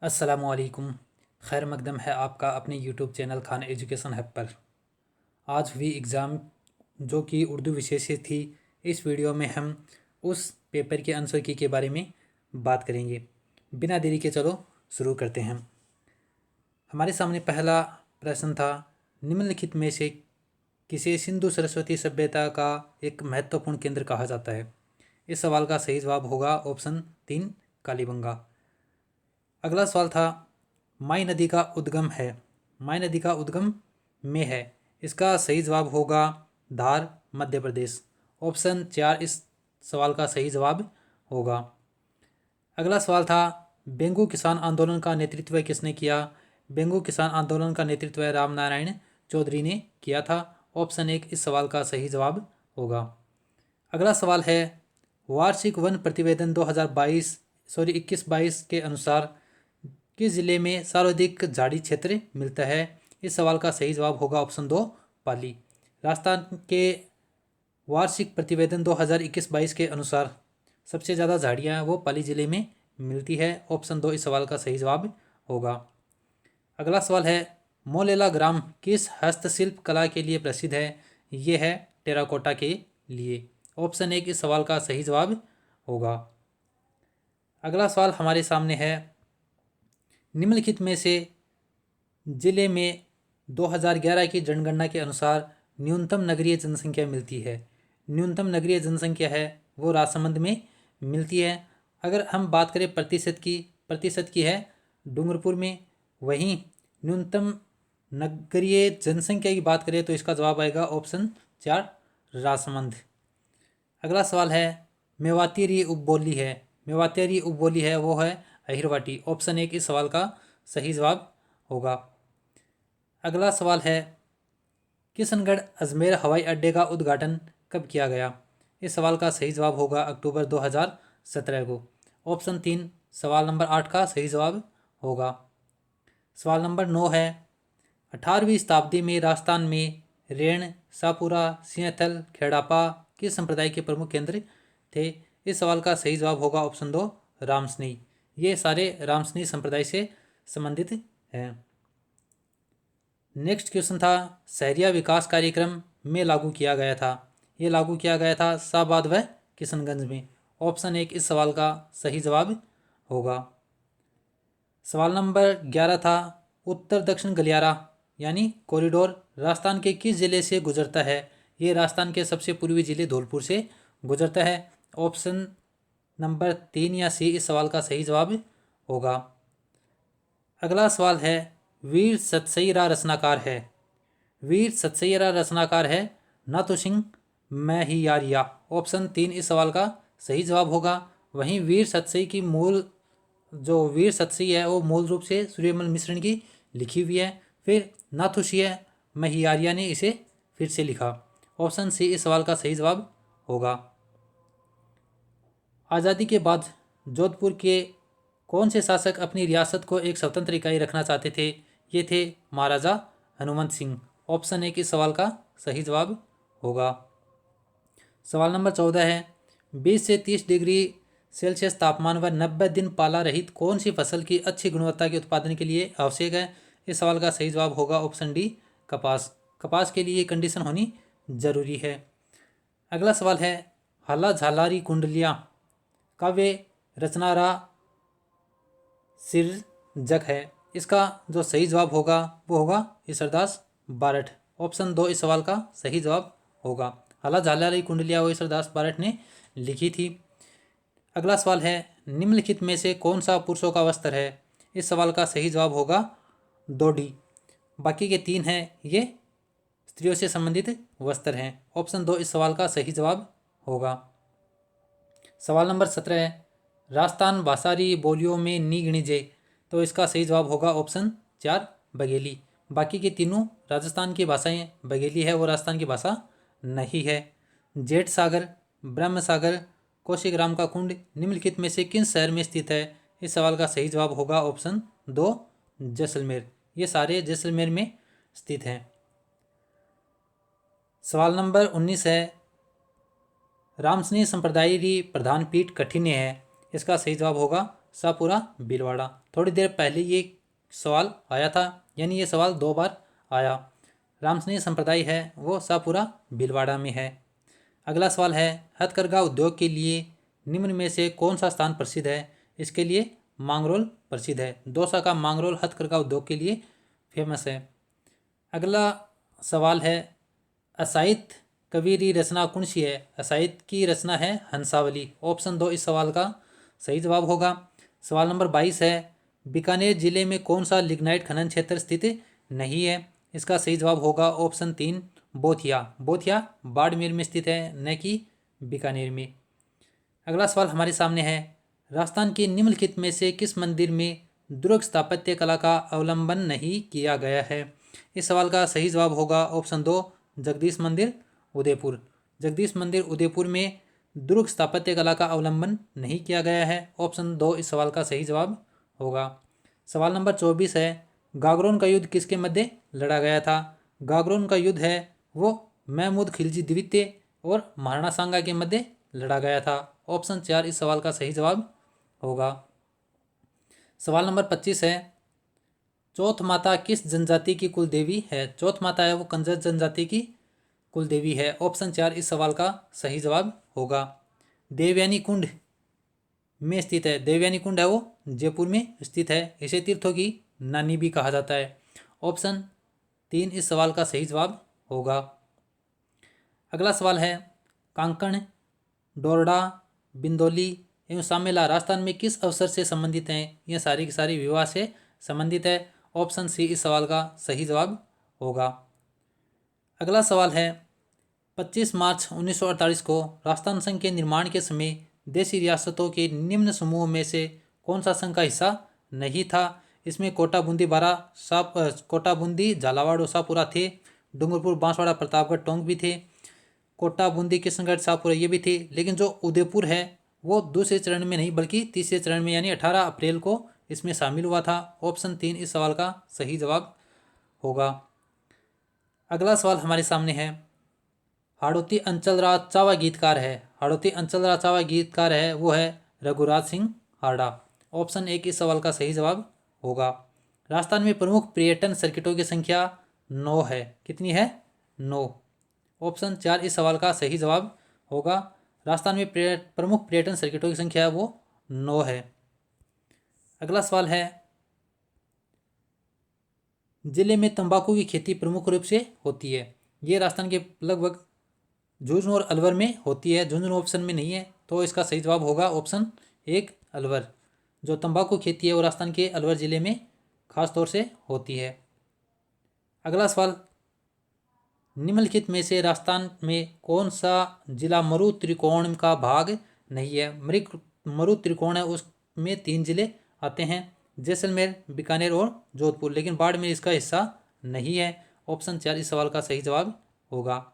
अस्सलामुअलैकुम। खैर मकदम है आपका अपने YouTube channel Khan education hub पर। आज हुई एग्ज़ाम जो कि उर्दू विषय से थी। इस वीडियो में हम उस पेपर के आंसर की के बारे में बात करेंगे। बिना देरी के चलो शुरू करते हैं। हमारे सामने पहला प्रश्न था, निम्नलिखित में से किसे सिंधु सरस्वती सभ्यता का एक महत्वपूर्ण केंद्र कहा जाता है। इस सवाल का सही जवाब होगा ऑप्शन 3 कालीबंगा। अगला सवाल था, माई नदी का उद्गम है, माई नदी का उद्गम में है। इसका सही जवाब होगा धार, मध्य प्रदेश। ऑप्शन 4 इस सवाल का सही जवाब होगा। अगला सवाल था, बेंगू किसान आंदोलन का नेतृत्व किसने किया। बेंगू किसान आंदोलन का नेतृत्व राम नारायण चौधरी ने किया था। ऑप्शन 1 इस सवाल का सही जवाब होगा। अगला सवाल है, वार्षिक वन प्रतिवेदन 21-22 के अनुसार किस जिले में सर्वाधिक झाड़ी क्षेत्र मिलता है। इस सवाल का सही जवाब होगा ऑप्शन 2 पाली। राजस्थान के वार्षिक प्रतिवेदन 2021-22 के अनुसार सबसे ज़्यादा झाड़ियाँ वो पाली जिले में मिलती है। ऑप्शन 2 इस सवाल का सही जवाब होगा। अगला सवाल है, मोलेला ग्राम किस हस्तशिल्प कला के लिए प्रसिद्ध है। ये है टेराकोटा के लिए। ऑप्शन 1 इस सवाल का सही जवाब होगा। अगला सवाल हमारे सामने है, निम्नलिखित में से जिले में 2011 की जनगणना के अनुसार न्यूनतम नगरीय जनसंख्या मिलती है। न्यूनतम नगरीय जनसंख्या है वो राजसमंद में मिलती है। अगर हम बात करें प्रतिशत की है डूंगरपुर में। वहीं न्यूनतम नगरीय जनसंख्या की बात करें तो इसका जवाब आएगा ऑप्शन 4 राजसमंद। अगला सवाल है, मेवातीरी उपबोली है, मेवातीरी उपबोली है वो है अहिरवाटी। ऑप्शन 1 इस सवाल का सही जवाब होगा। अगला सवाल है, किशनगढ़ अजमेर हवाई अड्डे का उद्घाटन कब किया गया। इस सवाल का सही जवाब होगा अक्टूबर 2017 को। ऑप्शन 3 सवाल नंबर 8 का सही जवाब होगा। सवाल नंबर 9 है, 18वीं शताब्दी में राजस्थान में रेण, सापुरा, सिंहथल, खेड़ापा किस संप्रदाय के प्रमुख केंद्र थे। इस सवाल का सही जवाब होगा ऑप्शन 2 रामसनी। ये सारे रामसनी संप्रदाय से संबंधित हैं। नेक्स्ट क्वेश्चन था, शहरिया विकास कार्यक्रम में लागू किया गया था। ये लागू किया गया था शाहबाद व किशनगंज में। ऑप्शन 1 इस सवाल का सही जवाब होगा। सवाल नंबर 11 था, उत्तर दक्षिण गलियारा यानी कॉरिडोर राजस्थान के किस जिले से गुजरता है। ये राजस्थान के सबसे पूर्वी जिले धौलपुर से गुजरता है। ऑप्शन नंबर 3 या सी इस सवाल का सही जवाब होगा। अगला सवाल है, वीर सतसईरा रचनाकार है, वीर सतसईरा रचनाकार है नाथू सिंह मैहियारिया। ऑप्शन 3 इस सवाल का सही जवाब होगा। वहीं वीर सतसई की मूल जो वीर सतसई है वो मूल रूप से सूर्यमल मिश्रण की लिखी हुई है। फिर नाथुसिंह मैहियारिया ने इसे फिर से लिखा। ऑप्शन सी इस सवाल का सही जवाब होगा। आज़ादी के बाद जोधपुर के कौन से शासक अपनी रियासत को एक स्वतंत्र इकाई रखना चाहते थे। ये थे महाराजा हनुमंत सिंह। ऑप्शन 1 इस सवाल का सही जवाब होगा। सवाल नंबर 14 है, 20 से 30 डिग्री सेल्सियस तापमान व 90 दिन पाला रहित कौन सी फसल की अच्छी गुणवत्ता के उत्पादन के लिए आवश्यक है। इस सवाल का सही जवाब होगा ऑप्शन डी कपास। कपास के लिए ये कंडीशन होनी जरूरी है। अगला सवाल है, हाला झालारी कुंडलियाँ काव्य रचनारा सिरजक है। इसका जो सही जवाब होगा वो होगा ईश्वरदास बारठ। ऑप्शन 2 इस सवाल का सही जवाब होगा। हाला झालारी कुंडलिया वो ईश्वरदास बारठ ने लिखी थी। अगला सवाल है, निम्नलिखित में से कौन सा पुरुषों का वस्त्र है। इस सवाल का सही जवाब होगा डोडी। बाकी के 3 हैं ये स्त्रियों से संबंधित वस्त्र हैं। ऑप्शन 2 इस सवाल का सही जवाब होगा। सवाल नंबर 17 है, राजस्थान भाषारी बोलियों में नी गिणिजे। तो इसका सही जवाब होगा ऑप्शन 4 बघेली। बाकी की तीनों राजस्थान की भाषाएं, बघेली है वो राजस्थान की भाषा नहीं है। जेठ सागर, ब्रह्म सागर, कौशिक राम का कुंड निम्नलिखित में से किन शहर में स्थित है। इस सवाल का सही जवाब होगा ऑप्शन 2 जैसलमेर। ये सारे जैसलमेर में स्थित हैं। सवाल नंबर 19 है, रामसनी संप्रदाय की प्रधान पीठ कठिन्य है। इसका सही जवाब होगा शाहपुरा भीलवाड़ा। थोड़ी देर पहले ये सवाल आया था, यानी ये सवाल 2 बार आया। रामसनेही संप्रदाय है वो शाहपुरा भीलवाड़ा में है। अगला सवाल है, हथकरघा उद्योग के लिए निम्न में से कौन सा स्थान प्रसिद्ध है? इसके लिए मांगरोल प्रसिद्ध है। दौसा का मांगरोल हथकरघा उद्योग के लिए फेमस है। अगला सवाल है, असाहित कवीरी रचना कौन सी है? असाहित की रचना है हंसावली। ऑप्शन 2 इस सवाल का सही जवाब होगा। सवाल नंबर 22 है, बीकानेर जिले में कौन सा लिग्नाइट खनन क्षेत्र स्थित नहीं है? इसका सही जवाब होगा ऑप्शन 3 बोथिया। बोथिया बाड़मेर में स्थित है, न कि बीकानेर में। अगला सवाल हमारे सामने है, राजस्थान के निम्नलिखित में से किस मंदिर में दुर्ग स्थापत्य कला का अवलंबन नहीं किया गया है? इस सवाल का सही जवाब होगा ऑप्शन 2 जगदीश मंदिर उदयपुर। जगदीश मंदिर उदयपुर में दुर्ग स्थापत्य कला का अवलंबन नहीं किया गया है। ऑप्शन 2 इस सवाल का सही जवाब होगा। सवाल नंबर 24 है, गागरोन का युद्ध किसके मध्य लड़ा गया था? गागरोन का युद्ध है वो महमूद खिलजी द्वितीय और महाराणा सांगा के मध्य लड़ा गया था। ऑप्शन 4 इस सवाल का सही जवाब होगा। सवाल नंबर 25 है, चौथ माता किस जनजाति की कुल देवी है? चौथ माता है वो कंजर जनजाति की कुल देवी है। ऑप्शन 4 इस सवाल का सही जवाब होगा। देवयानी कुंड में स्थित है। देवयानी कुंड है वो जयपुर में स्थित है। इसे तीर्थों की नानी भी कहा जाता है। ऑप्शन 3 इस सवाल का सही जवाब होगा। अगला सवाल है, कांकण, डोरडा, बिंदौली एवं सामेला राजस्थान में किस अवसर से संबंधित हैं? ये सारी की सारी विवाह से संबंधित है। ऑप्शन सी इस सवाल का सही जवाब होगा। अगला सवाल है, 25 मार्च 1948 को राजस्थान संघ के निर्माण के समय देशी रियासतों के निम्न समूह में से कौन सा संघ का हिस्सा नहीं था? इसमें कोटा बूंदी बारा कोटा बूंदी झालावाड़ और शाहपुरा थे। डूंगरपुर बांसवाड़ा प्रतापगढ़ टोंक भी थे। कोटा बूंदी किशनगढ़ शाहपुरा ये भी थे। लेकिन जो उदयपुर है वो दूसरे चरण में नहीं बल्कि तीसरे चरण में यानी 18 अप्रैल को इसमें शामिल हुआ था। ऑप्शन 3 इस सवाल का सही जवाब होगा। अगला सवाल हमारे सामने है, हाड़ौती अंचल राज चावा गीतकार है। हाड़ौती अंचल राज चावा गीतकार है वो है रघुराज सिंह हाड़ा। ऑप्शन 1 इस सवाल का सही जवाब होगा। राजस्थान में प्रमुख पर्यटन सर्किटों की संख्या 9 है। कितनी है? 9। ऑप्शन 4 इस सवाल का सही जवाब होगा। राजस्थान में प्रमुख पर्यटन सर्किटों की संख्या है वो 9 है। अगला सवाल है, जिले में तंबाकू की खेती प्रमुख रूप से होती है। ये राजस्थान के लगभग झुंझुनू और अलवर में होती है। झुंझुनू ऑप्शन में नहीं है तो इसका सही जवाब होगा ऑप्शन 1 अलवर। जो तंबाकू खेती है वो राजस्थान के अलवर जिले में खास तौर से होती है। अगला सवाल, निम्नलिखित में से राजस्थान में कौन सा जिला मरु त्रिकोण का भाग नहीं है? मरु त्रिकोण है उसमें 3 जिले आते हैं, जैसलमेर, बीकानेर और जोधपुर। लेकिन बाड़मेर इसका हिस्सा नहीं है। ऑप्शन 4 इस सवाल का सही जवाब होगा।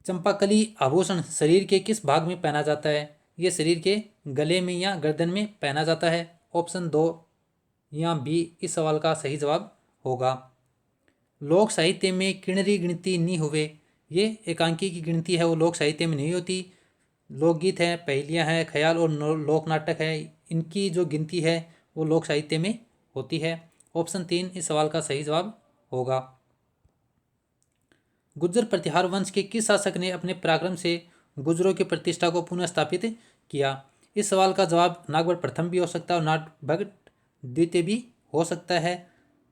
चंपाकली आभूषण शरीर के किस भाग में पहना जाता है? ये शरीर के गले में या गर्दन में पहना जाता है। ऑप्शन 2 या बी इस सवाल का सही जवाब होगा। लोक साहित्य में किणरी गिनती नहीं हुए, ये एकांकी की गिनती है वो लोक साहित्य में नहीं होती। लोकगीत है, पहेलियाँ हैं, ख्याल और लोक नाटक है, इनकी जो गिनती है वो लोक साहित्य में होती है। ऑप्शन 3 इस सवाल का सही जवाब होगा। गुर्जर प्रतिहार वंश के किस शासक ने अपने पराक्रम से गुर्जरों की प्रतिष्ठा को पुनः स्थापित किया? इस सवाल का जवाब नागभट्ट प्रथम भी हो सकता है और नागभट्ट द्वितीय भी हो सकता है।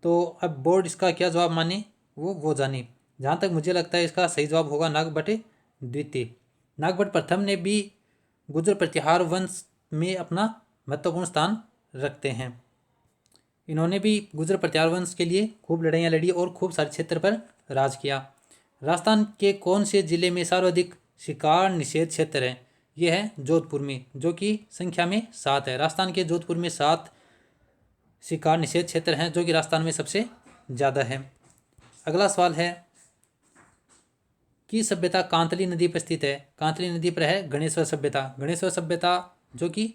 तो अब बोर्ड इसका क्या जवाब माने वो जाने। जहाँ तक मुझे लगता है इसका सही जवाब होगा नागभट्ट द्वितीय। नागभट्ट प्रथम ने भी गुर्जर प्रतिहार वंश में अपना महत्वपूर्ण स्थान रखते हैं। इन्होंने भी गुर्जर प्रतिहार वंश के लिए खूब लड़ाइयाँ लड़ी और खूब सारे क्षेत्र पर राज किया। राजस्थान के कौन से जिले में सर्वाधिक शिकार निषेध क्षेत्र है? यह है जोधपुर में, जो कि संख्या में 7 है। राजस्थान के जोधपुर में 7 शिकार निषेध क्षेत्र हैं जो कि राजस्थान में सबसे ज़्यादा है। अगला सवाल है, कि सभ्यता कांतली नदी पर स्थित है? कांतली नदी पर है गणेश्वर सभ्यता। गणेश्वर सभ्यता जो कि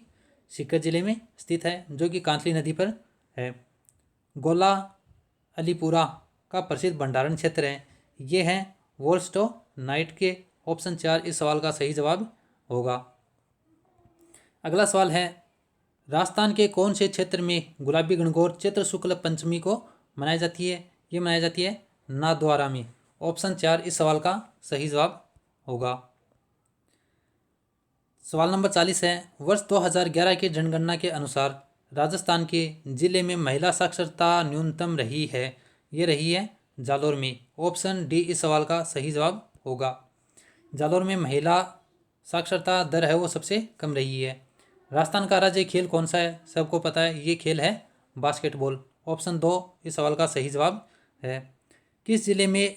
सीकर जिले में स्थित है, जो कि कांतली नदी पर है। गोला अलीपुरा का प्रसिद्ध भंडारण क्षेत्र है, ये है वोल्स्टो नाइट के। ऑप्शन 4 इस सवाल का सही जवाब होगा। अगला सवाल है, राजस्थान के कौन से क्षेत्र में गुलाबी गणगौर चैत्र शुक्ल पंचमी को मनाई जाती है? ये मनाई जाती है नाथद्वारा में। ऑप्शन 4 इस सवाल का सही जवाब होगा। सवाल नंबर 40 है, वर्ष 2011 की जनगणना के अनुसार राजस्थान के जिले में महिला साक्षरता न्यूनतम रही है। ये रही है जालोर में। ऑप्शन डी इस सवाल का सही जवाब होगा। जालोर में महिला साक्षरता दर है वो सबसे कम रही है। राजस्थान का राज्य खेल कौन सा है? सबको पता है, ये खेल है बास्केटबॉल। ऑप्शन 2 इस सवाल का सही जवाब है। किस जिले में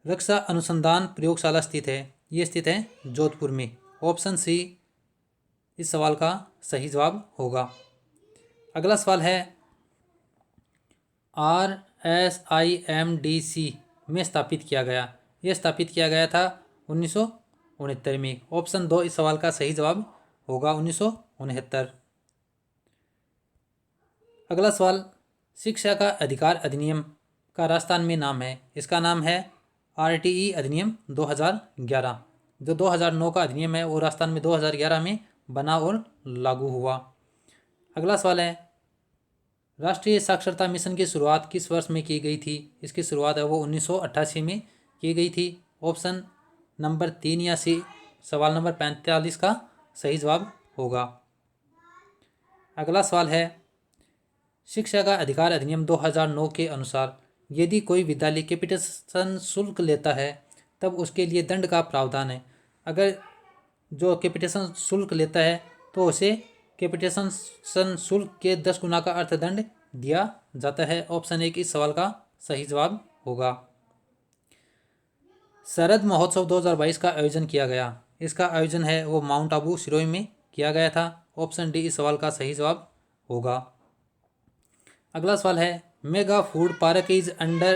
रक्षा अनुसंधान प्रयोगशाला स्थित है? ये स्थित है जोधपुर में। ऑप्शन सी इस सवाल का सही जवाब होगा। अगला सवाल है, RSIMDC में स्थापित किया गया। यह स्थापित किया गया था 1969 में। ऑप्शन 2 इस सवाल का सही जवाब होगा 1969। अगला सवाल, शिक्षा का अधिकार अधिनियम का राजस्थान में नाम है। इसका नाम है RTE अधिनियम 2011। जो 2009 का अधिनियम है वो राजस्थान में 2011 में बना और लागू हुआ। अगला सवाल है, राष्ट्रीय साक्षरता मिशन की शुरुआत किस वर्ष में की गई थी? इसकी शुरुआत है वो 1988 में की गई थी। ऑप्शन नंबर 3 या सी सवाल नंबर 45 का सही जवाब होगा। अगला सवाल है, शिक्षा का अधिकार अधिनियम 2009 के अनुसार यदि कोई विद्यालय कैपिटेशन शुल्क लेता है तब उसके लिए दंड का प्रावधान है। अगर जो कैपिटेशन शुल्क लेता है तो उसे कैपिटेशन शुल्क के 10 गुना का अर्थदंड दिया जाता है। ऑप्शन 1 इस सवाल का सही जवाब होगा। शरद महोत्सव 2022 का आयोजन किया गया। इसका आयोजन है वो माउंट आबू सिरोही में किया गया था। ऑप्शन डी इस सवाल का सही जवाब होगा। अगला सवाल है, mega food park is under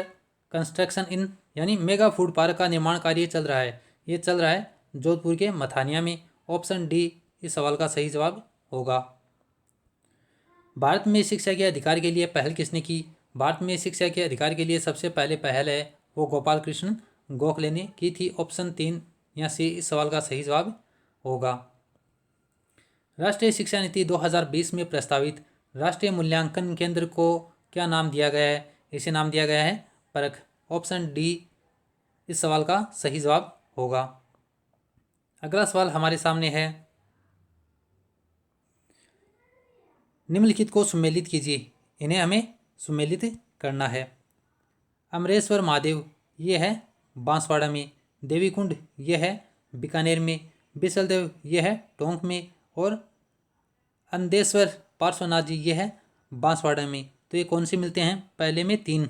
construction इन, यानी मेगा फूड पार्क का निर्माण कार्य चल रहा है। ये चल रहा है जोधपुर के मथानिया में। ऑप्शन डी इस सवाल का सही जवाब होगा। भारत में शिक्षा के अधिकार के लिए पहल किसने की? भारत में शिक्षा के अधिकार के लिए सबसे पहले पहल है वो गोपाल कृष्ण गोखले ने की थी। ऑप्शन 3 या सी इस सवाल का सही जवाब होगा। राष्ट्रीय शिक्षा नीति 2020 में प्रस्तावित राष्ट्रीय मूल्यांकन केंद्र को क्या नाम दिया गया है? इसे नाम दिया गया है परख। ऑप्शन डी इस सवाल का सही जवाब होगा। अगला सवाल हमारे सामने है, निम्नलिखित को सुमेलित कीजिए। इन्हें हमें सुमेलित करना है। अमरेश्वर महादेव ये है बांसवाड़ा में, देवी कुंड ये है बीकानेर में, बिसलदेव ये है टोंक में और अंदेश्वर पार्श्वनाथ जी ये है बांसवाड़ा में। तो ये कौन से मिलते हैं? पहले में तीन,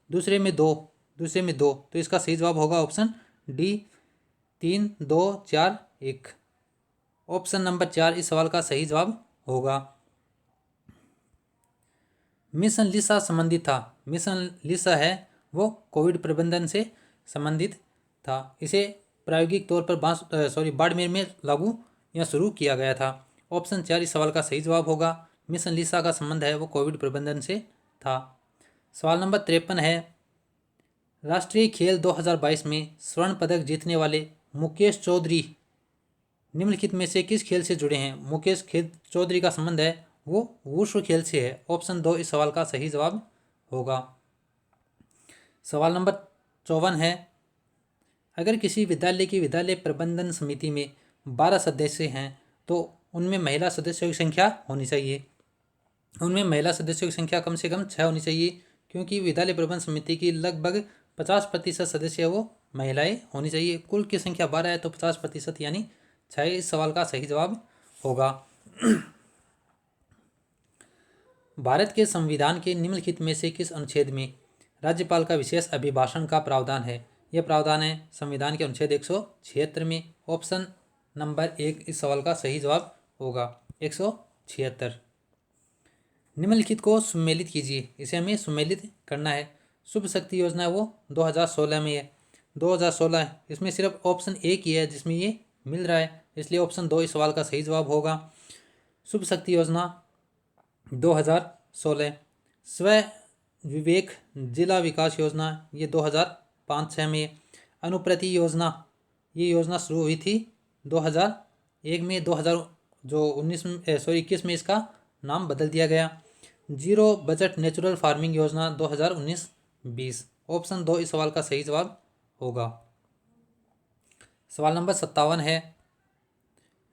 दूसरे में दो। तो इसका सही जवाब होगा ऑप्शन डी 3 2 4 1। ऑप्शन नंबर 4 इस सवाल का सही जवाब होगा। मिशन लिसा संबंधित था। मिशन लिसा है वो कोविड प्रबंधन से संबंधित था। इसे प्रायोगिक तौर पर बाड़मेर में लागू या शुरू किया गया था। ऑप्शन 4 इस सवाल का सही जवाब होगा। मिशन लिसा का संबंध है वो कोविड प्रबंधन से था। सवाल नंबर 53 है, राष्ट्रीय खेल 2022 में स्वर्ण पदक जीतने वाले मुकेश चौधरी निम्नलिखित में से किस खेल से जुड़े हैं? मुकेश चौधरी का संबंध है वो वुशु खेल से है। ऑप्शन 2 इस सवाल का सही जवाब होगा। सवाल नंबर 54 है, अगर किसी विद्यालय की विद्यालय प्रबंधन समिति में 12 सदस्य हैं तो उनमें महिला सदस्यों की संख्या होनी चाहिए। उनमें महिला सदस्यों की संख्या कम से कम 6 होनी चाहिए, क्योंकि विद्यालय प्रबंधन समिति की लगभग 50% सदस्य वो महिलाएं होनी चाहिए। कुल की संख्या 12 है तो 50% यानी 6 इस सवाल का सही जवाब होगा। भारत के संविधान के निम्नलिखित में से किस अनुच्छेद में राज्यपाल का विशेष अभिभाषण का प्रावधान है? यह प्रावधान है संविधान के अनुच्छेद 176 में। ऑप्शन नंबर 1 इस सवाल का सही जवाब होगा 176। निम्नलिखित को सुमेलित कीजिए। इसे हमें सुमेलित करना है। शुभ शक्ति योजना है वो 2016 में है। 2016 इसमें सिर्फ ऑप्शन 1 ही है जिसमें ये मिल रहा है, इसलिए ऑप्शन 2 इस सवाल का सही जवाब होगा। शुभ शक्ति योजना 2016। स्व विवेक जिला विकास योजना ये 2005-6 में। अनुप्रति योजना ये योजना शुरू हुई थी 2001 में 2000 जो 21 में इसका नाम बदल दिया गया। जीरो बजट नेचुरल फार्मिंग योजना 2019-20। ऑप्शन 2 इस सवाल का सही जवाब होगा। सवाल नंबर 57 है,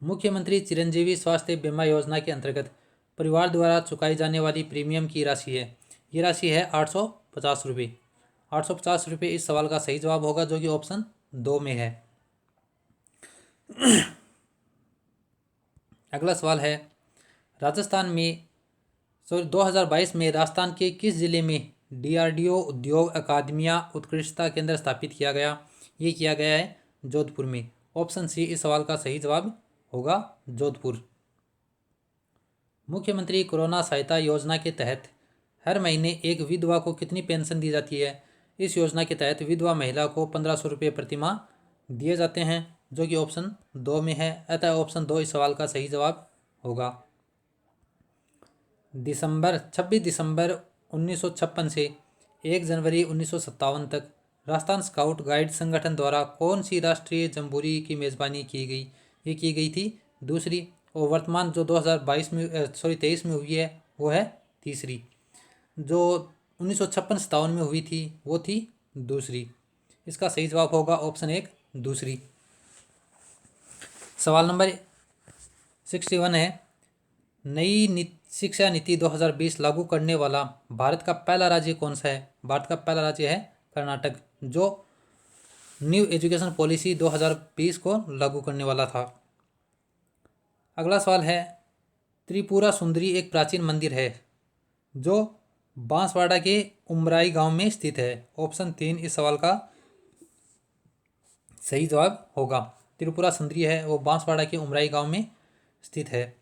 मुख्यमंत्री चिरंजीवी स्वास्थ्य बीमा योजना के अंतर्गत परिवार द्वारा चुकाई जाने वाली प्रीमियम की राशि है, ये राशि है 850 रुपये। 850 रुपये इस सवाल का सही जवाब होगा, जो कि ऑप्शन 2 में है। अगला सवाल है, राजस्थान में 2022 में राजस्थान के किस जिले में डीआरडीओ उद्योग अकादमिया उत्कृष्टता केंद्र स्थापित किया गया? ये किया गया है जोधपुर में। ऑप्शन सी इस सवाल का सही जवाब होगा, जोधपुर। मुख्यमंत्री कोरोना सहायता योजना के तहत हर महीने एक विधवा को कितनी पेंशन दी जाती है? इस योजना के तहत विधवा महिला को 1500 रुपये प्रतिमाह दिए जाते हैं, जो कि ऑप्शन 2 में है। अतः ऑप्शन 2 इस सवाल का सही जवाब होगा। 26 दिसंबर 1956 से 1 जनवरी 1957 तक राजस्थान स्काउट गाइड संगठन द्वारा कौन सी राष्ट्रीय जम्बूरी की मेज़बानी की गई? ये की गई थी दूसरी, और वर्तमान जो 23 में हुई है वो है तीसरी। जो 1956-57 में हुई थी वो थी दूसरी। इसका सही जवाब होगा ऑप्शन 1 दूसरी। सवाल नंबर 61 है, नई शिक्षा नीति 2020 लागू करने वाला भारत का पहला राज्य कौन सा है? भारत का पहला राज्य है कर्नाटक, जो न्यू एजुकेशन पॉलिसी 2020 को लागू करने वाला था। अगला सवाल है, त्रिपुरा सुंदरी एक प्राचीन मंदिर है जो बांसवाड़ा के उमराई गांव में स्थित है। ऑप्शन 3 इस सवाल का सही जवाब होगा। त्रिपुरा सुंदरी है वो बांसवाड़ा के उमराई गांव में स्थित है।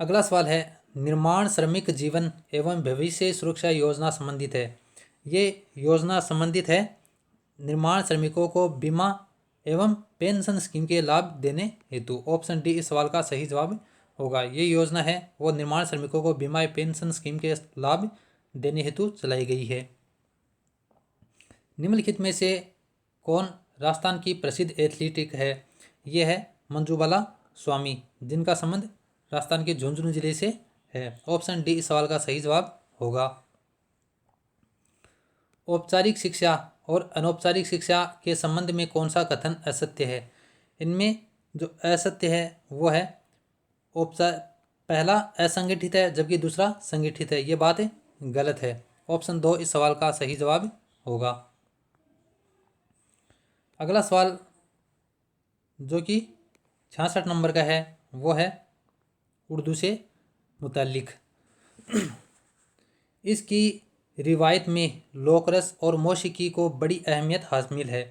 अगला सवाल है, निर्माण श्रमिक जीवन एवं भविष्य सुरक्षा योजना संबंधित है। ये योजना संबंधित है निर्माण श्रमिकों को बीमा एवं पेंशन स्कीम के लाभ देने हेतु। ऑप्शन डी इस सवाल का सही जवाब होगा। ये योजना है वो निर्माण श्रमिकों को बीमा पेंशन स्कीम के लाभ देने हेतु चलाई गई है। निम्नलिखित में से कौन राजस्थान की प्रसिद्ध एथलीट है? ये है मंजूबाला स्वामी, जिनका संबंध राजस्थान के झुंझुनू जिले से है। ऑप्शन डी इस सवाल का सही जवाब होगा। औपचारिक शिक्षा और अनौपचारिक शिक्षा के संबंध में कौन सा कथन असत्य है? इनमें जो असत्य है वो है पहला असंगठित है जबकि दूसरा संगठित है। ये बात गलत है। ऑप्शन 2 इस सवाल का सही जवाब होगा। अगला सवाल जो कि 66 नंबर का है वो है उर्दू से मुताल्लिक। इसकी रिवायत में लोकरस और मौसीकी को बड़ी अहमियत हासिल है।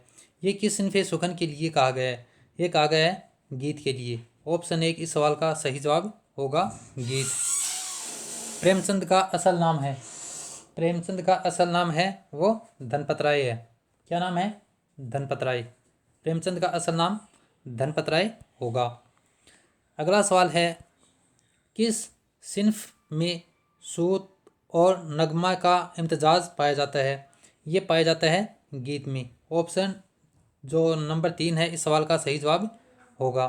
ये किस सिनफ़े सुखन के लिए कहा गया है? ये कहा गया है गीत के लिए। ऑप्शन 1 इस सवाल का सही जवाब होगा गीत। प्रेमचंद का असल नाम है, प्रेमचंद का असल नाम है वो धनपत राय है। क्या नाम है? धनपत राय। प्रेमचंद का असल नाम धनपत राय होगा। अगला सवाल है, किस सिनफ में सूत और नगमा का इम्तजाज पाया जाता है? ये पाया जाता है गीत में। ऑप्शन जो नंबर 3 है इस सवाल का सही जवाब होगा।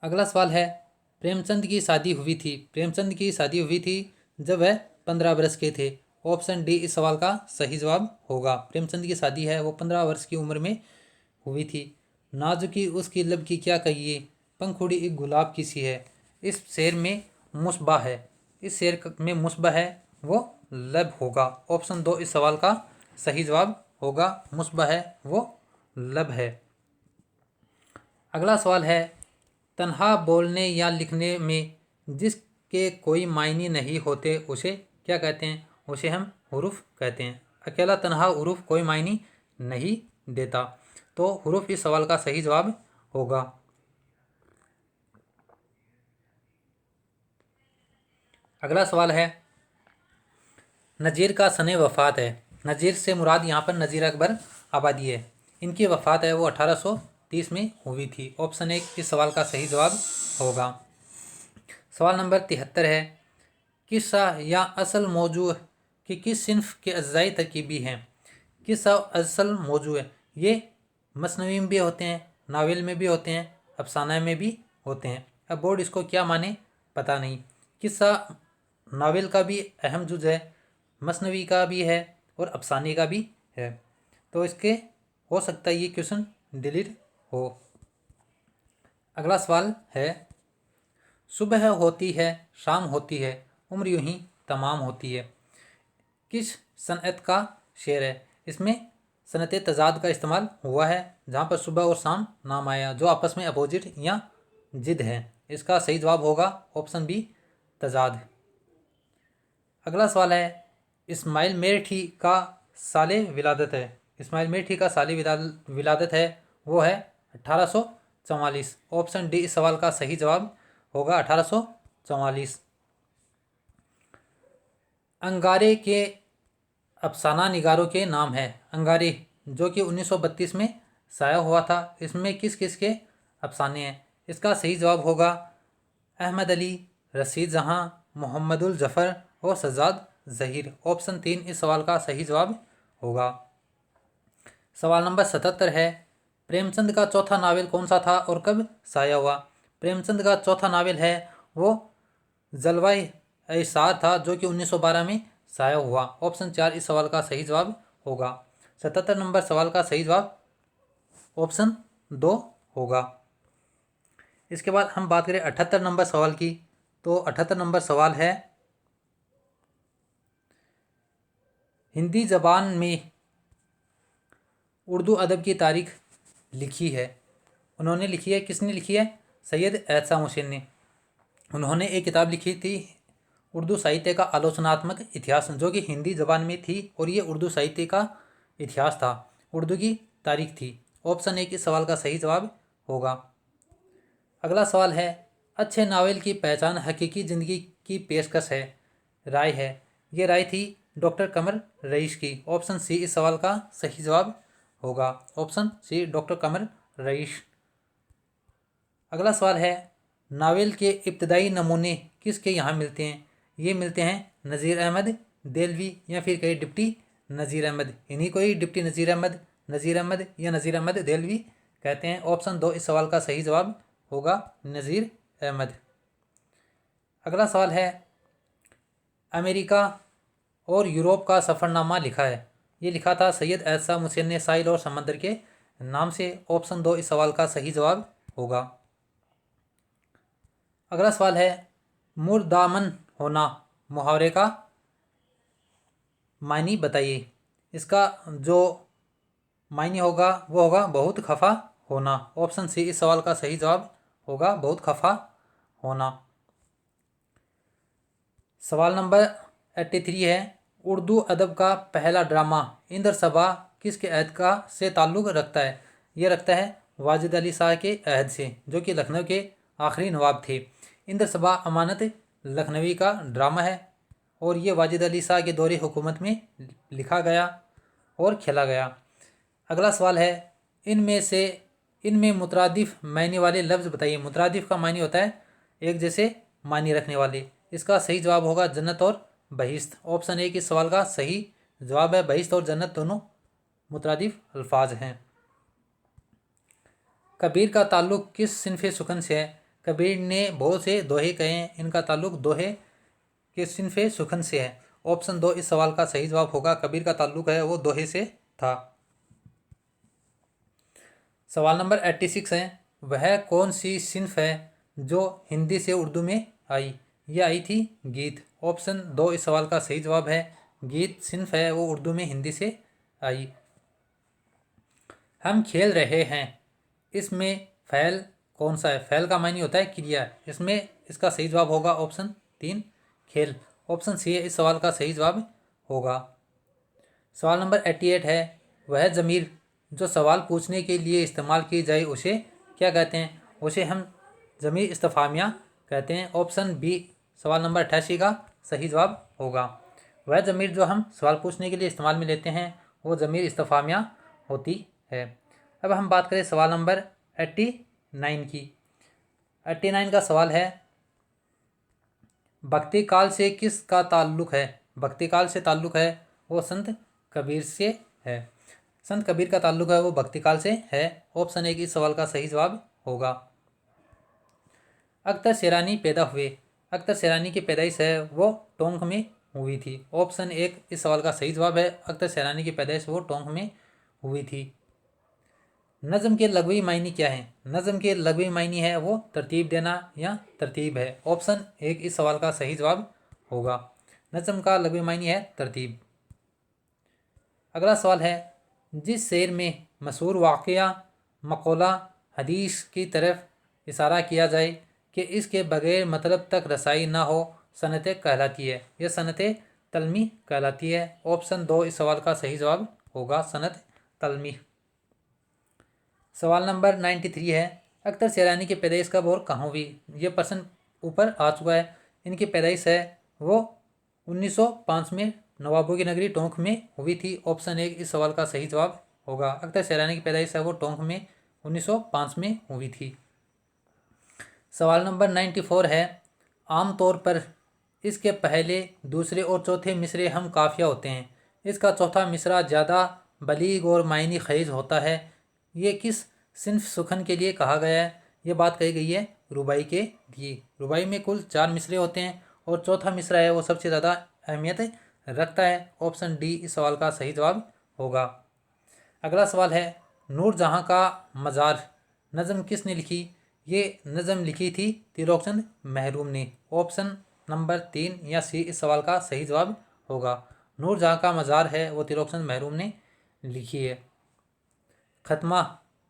अगला सवाल है, प्रेमचंद की शादी हुई थी, प्रेमचंद की शादी हुई थी जब वह 15 वर्ष के थे। ऑप्शन डी इस सवाल का सही जवाब होगा। प्रेमचंद की शादी है वो 15 वर्ष की उम्र में हुई थी। नाजुकी उसकी लब की क्या कहिए, पंखुड़ी एक गुलाब की सी है। इस शेर में मुस्बा है, इस शेर में मुस्बा है वो लब होगा। ऑप्शन 2 इस सवाल का सही जवाब होगा। मुस्बा है वो लब है। अगला सवाल है, तन्हा बोलने या लिखने में जिसके कोई मायने नहीं होते उसे क्या कहते हैं? उसे हम हुरूफ कहते हैं। अकेला तन्हा हुरूफ कोई मायने नहीं देता, तो हुरूफ इस सवाल का सही जवाब होगा। अगला सवाल है, नज़ीर का सने वफ़ात है। नज़ीर से मुराद यहाँ पर नज़ीर अकबर आबादी है। इनकी वफ़ात है वो 1830 में हुई थी। ऑप्शन 1 इस सवाल का सही जवाब होगा। सवाल नंबर 73 है, किस्सा या असल मौजू कि किस सिनफ के अज्जाई तरकीबी हैं? किस्सा असल मौजू है, ये मसनवी में भी होते हैं, नावल में भी होते हैं, अफसाना में भी होते हैं। अब बोर्ड इसको क्या माने पता नहीं। किस्सा नावल का भी अहम जुज है, मसनवी का भी है और अफसाने का भी है। तो इसके हो सकता है ये क्वेश्चन डिलीट हो। अगला सवाल है, सुबह होती है शाम होती है उम्र यूं ही तमाम होती है, किस सनअत का शेर है? इसमें सनत तजाद का इस्तेमाल हुआ है, जहाँ पर सुबह और शाम नाम आया जो आपस में अपोजिट या जिद है। इसका सही जवाब होगा ऑप्शन बी, तजाद। अगला सवाल है, इस्माइल मेरठी का साले विलादत है। इस्माइल मेरठी का साले विलादत है वो है 1844। ऑप्शन डी इस सवाल का सही जवाब होगा 1844। अंगारे के अफसाना निगारों के नाम है। अंगारे जो कि 1932 में शाया हुआ था, इसमें किस किस के अफसाने हैं? इसका सही जवाब होगा अहमद अली, रशीद जहां, मोहम्मदुल जफ़र और सज्जाद ज़हीर। ऑप्शन 3 इस सवाल का सही जवाब होगा। सवाल नंबर 77 है, प्रेमचंद का चौथा नावल कौन सा था और कब शाया हुआ? प्रेमचंद का चौथा नावल है वो जलवाए-ए-शार था जो कि 1912 में शाया हुआ। ऑप्शन 4 इस सवाल का सही जवाब होगा। 77 नंबर सवाल का सही जवाब ऑप्शन 2 होगा। इसके बाद हम बात करें 78 नंबर सवाल की, तो 78 नंबर सवाल है, हिंदी ज़बान में उर्दू अदब की तारीख लिखी है। उन्होंने लिखी है, किसने लिखी है? सैयद एहसान हुसैन ने। उन्होंने एक किताब लिखी थी उर्दू साहित्य का आलोचनात्मक इतिहास, जो कि हिंदी ज़बान में थी और ये उर्दू साहित्य का इतिहास था, उर्दू की तारीख थी। ऑप्शन 1 इस सवाल का सही जवाब होगा। अगला सवाल है, अच्छे नावल की पहचान हकीकी ज़िंदगी की पेशकश है, राय है। ये राय थी डॉक्टर कमर रईस की। ऑप्शन सी इस सवाल का सही जवाब होगा। ऑप्शन सी डॉक्टर कमर रईस। अगला सवाल है, नावल के इब्तदाई नमूने किसके यहाँ मिलते हैं? ये मिलते हैं नज़ीर अहमद देलवी या फिर कहीं डिप्टी नज़ीर अहमद। इन्हीं को ही डिप्टी नज़ीर अहमद या नज़ीर अहमद देलवी कहते हैं। ऑप्शन 2 इस सवाल का सही जवाब होगा, नज़ीर अहमद। अगला सवाल है, अमेरिका और यूरोप का सफ़रनामा लिखा है, ये लिखा था सैयद एहसान हुसैन ने साहिल और समंदर के नाम से। ऑप्शन 2 इस सवाल का सही जवाब होगा। अगला सवाल है, मुर्दामन होना मुहावरे का मायनी बताइए। इसका जो मायनी होगा वो होगा बहुत खफा होना। ऑप्शन सी इस सवाल का सही जवाब होगा, बहुत खफा होना। सवाल नंबर 83 है, उर्दू अदब का पहला ड्रामा इंद्र सभा किसके अहद का से ताल्लुक़ रखता है? ये रखता है वाजिद अली शाह के अहद से, जो कि लखनऊ के आखिरी नवाब थे। इंद्र सभा अमानत लखनवी का ड्रामा है और ये वाजिद अली शाह के दौरे हुकूमत में लिखा गया और खेला गया। अगला सवाल है, इनमें मुतरादिफ मायने वाले लफ्ज़ बताइए। मुतरादिफ का मायने होता है एक जैसे मायने रखने वाले। इसका सही जवाब होगा जन्नत और बहिश्त। ऑप्शन 1 इस सवाल का सही जवाब है। बहिश्त और जन्नत दोनों मुतरादिफ अल्फाज हैं। कबीर का ताल्लुक़ किस सिनफ़े सुखन से है? कबीर ने बहुत से दोहे कहे हैं, इनका ताल्लुक़ दोहे के सिनफ़े सुखन से है। ऑप्शन 2 इस सवाल का सही जवाब होगा। कबीर का ताल्लुक़ है वो दोहे से था। सवाल नंबर 86 है, वह कौन सी सिनफ है जो हिंदी से उर्दू में आई? ये आई थी गीत। ऑप्शन 2 इस सवाल का सही जवाब है। गीत सिनफ है वो उर्दू में हिंदी से आई। हम खेल रहे हैं, इसमें फ़ैल कौन सा है? फ़ैल का मायने होता है क्रिया। इसमें इसका सही जवाब होगा ऑप्शन 3 खेल। ऑप्शन सी इस सवाल का सही जवाब होगा। सवाल नंबर 88 है, वह ज़मीर जो सवाल पूछने के लिए इस्तेमाल की जाए उसे क्या कहते हैं? उसे हम ज़मीर इस्तिफ़ामिया कहते हैं। ऑप्शन बी सवाल नंबर 88 का सही जवाब होगा। वह ज़मीर जो हम सवाल पूछने के लिए इस्तेमाल में लेते हैं वो ज़मीर इस्तिफ़ामिया होती है। अब हम बात करें सवाल नंबर 89 की। 89 का सवाल है, भक्ति काल से किसका ताल्लुक़ है? भक्ति काल से ताल्लुक़ है वो संत कबीर से है। संत कबीर का ताल्लुक है वो भक्ति काल से है। ऑप्शन 1 इस सवाल का सही जवाब होगा। अख्तर शेरानी पैदा हुए। अख्तर शेरानी की पैदाइश है वो टोंक में हुई थी। ऑप्शन 1 इस सवाल का सही जवाब है। अख्तर शेरानी की पैदाइश वो टोंक में हुई थी। नज़म के लघवी मायने क्या है? नज़म के लघवी मायने है वो तरतीब देना या तरतीब है। ऑप्शन 1 इस सवाल का सही जवाब होगा। नज़म का लघवी मायने है तरतीब। अगला सवाल है, जिस शेर में मशहूर वाक़या, मक़ौला, हदीस की तरफ इशारा किया जाए कि इसके बगैर मतलब तक रसाई ना हो, सनत कहलाती है। यह सनत तलमी कहलाती है। ऑप्शन 2 इस सवाल का सही जवाब होगा, सनत तलमी। सवाल नंबर 93 है, अख्तर शेरानी की पैदाइश कब और कहाँ हुई? ये प्रश्न ऊपर आ चुका है। इनकी पैदाइश है वो 1905 में नवाबों की नगरी टोंक में हुई थी। ऑप्शन 1 इस सवाल का सही जवाब होगा। अख्तर शेरानी की पैदाइश है वो टोंक में 1905 में हुई थी। सवाल नंबर 94 है, आमतौर पर इसके पहले, दूसरे और चौथे मिसरे हम काफिया होते हैं। इसका चौथा मिसरा ज़्यादा बलीग और मायनी ख़ेज़ होता है। ये किस सिन्फ सुखन के लिए कहा गया है? ये बात कही गई है रुबाई के लिए। रुबाई में कुल 4 मिसरे होते हैं और चौथा मिसरा है वो सबसे ज़्यादा अहमियत रखता है। ऑप्शन डी इस सवाल का सही जवाब होगा। अगला सवाल है, नूरजहाँ का मज़ार नज़म किसने लिखी? ये नज़म लिखी थी तिलोकचंद महरूम ने। ऑप्शन नंबर 3 या सी इस सवाल का सही जवाब होगा। नूरजहाँ का मज़ार है वो तिलोकचंद महरूम ने लिखी है। खत्मा